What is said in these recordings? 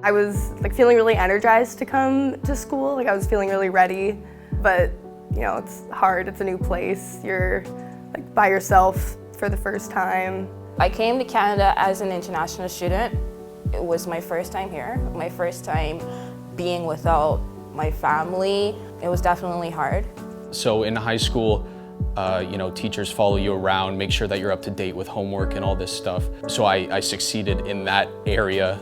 I was feeling really energized to come to school. I was feeling really ready, but it's hard. It's a new place. You're by yourself for the first time. I came to Canada as an international student. It was my first time here, my first time being without my family. It was definitely hard. So in high school, teachers follow you around, make sure that you're up to date with homework and all this stuff. So I succeeded in that area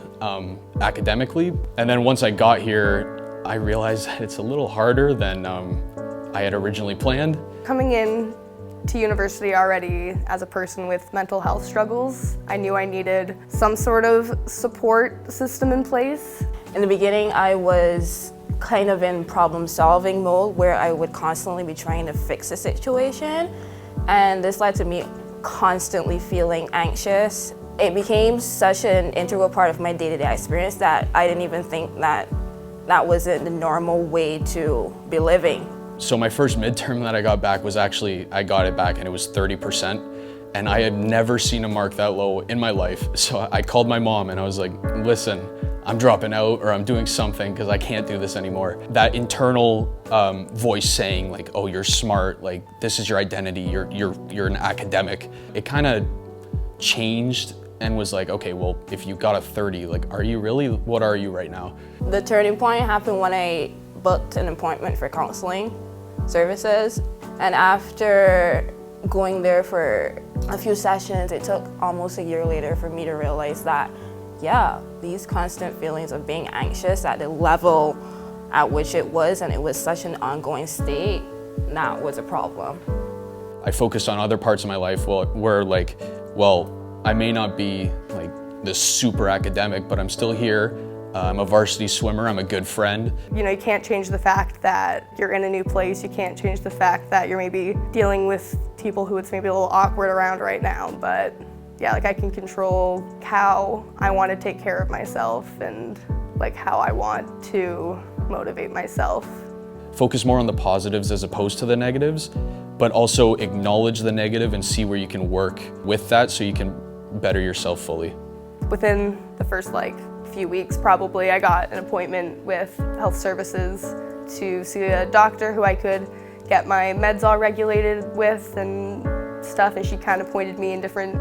academically. And then once I got here, I realized that it's a little harder than I had originally planned. Coming in to university already as a person with mental health struggles, I knew I needed some sort of support system in place. In the beginning, I was kind of in problem-solving mode where I would constantly be trying to fix a situation, and this led to me constantly feeling anxious. It became such an integral part of my day-to-day experience that I didn't even think that that was the normal way to be living. So my first midterm that I got back was actually, I got it back and it was 30%. And I had never seen a mark that low in my life. So I called my mom and I was like, listen, I'm dropping out or I'm doing something because I can't do this anymore. That internal voice saying oh, you're smart, this is your identity, you're an academic. It kind of changed and was okay, well, if you got a 30, are you really, what are you right now? The turning point happened when I booked an appointment for counseling services. And after going there for a few sessions, it took almost a year later for me to realize that, yeah, these constant feelings of being anxious at the level at which it was, and it was such an ongoing state, that was a problem. I focused on other parts of my life where well, I may not be this super academic, but I'm still here. I'm a varsity swimmer, I'm a good friend. You can't change the fact that you're in a new place. You can't change the fact that you're maybe dealing with people who it's maybe a little awkward around right now. But yeah, I can control how I want to take care of myself and how I want to motivate myself. Focus more on the positives as opposed to the negatives, but also acknowledge the negative and see where you can work with that so you can better yourself fully. Within the first few weeks probably, I got an appointment with health services to see a doctor who I could get my meds all regulated with and stuff, and she kind of pointed me in different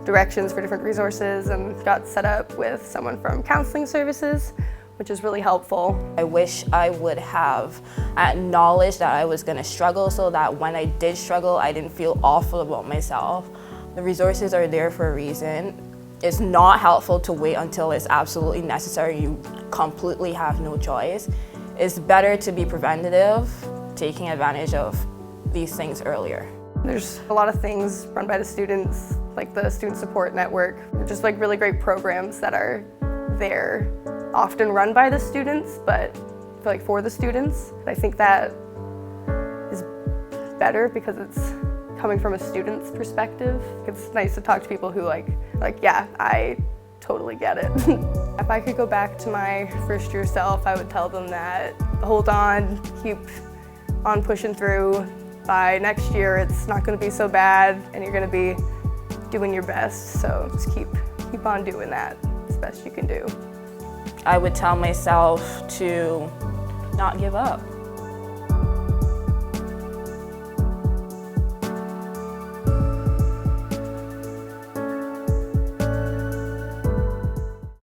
directions for different resources and got set up with someone from counseling services, which is really helpful. I wish I would have acknowledged that I was going to struggle so that when I did struggle, I didn't feel awful about myself. The resources are there for a reason. It's not helpful to wait until it's absolutely necessary. You completely have no choice. It's better to be preventative, taking advantage of these things earlier. There's a lot of things run by the students, like the Student Support Network, just really great programs that are there, often run by the students, but for the students. I think that is better because it's coming from a student's perspective. It's nice to talk to people who yeah, I totally get it. If I could go back to my first year self, I would tell them that hold on, keep on pushing through. By next year, it's not going to be so bad and you're going to be doing your best. So just keep on doing that as best you can do. I would tell myself to not give up.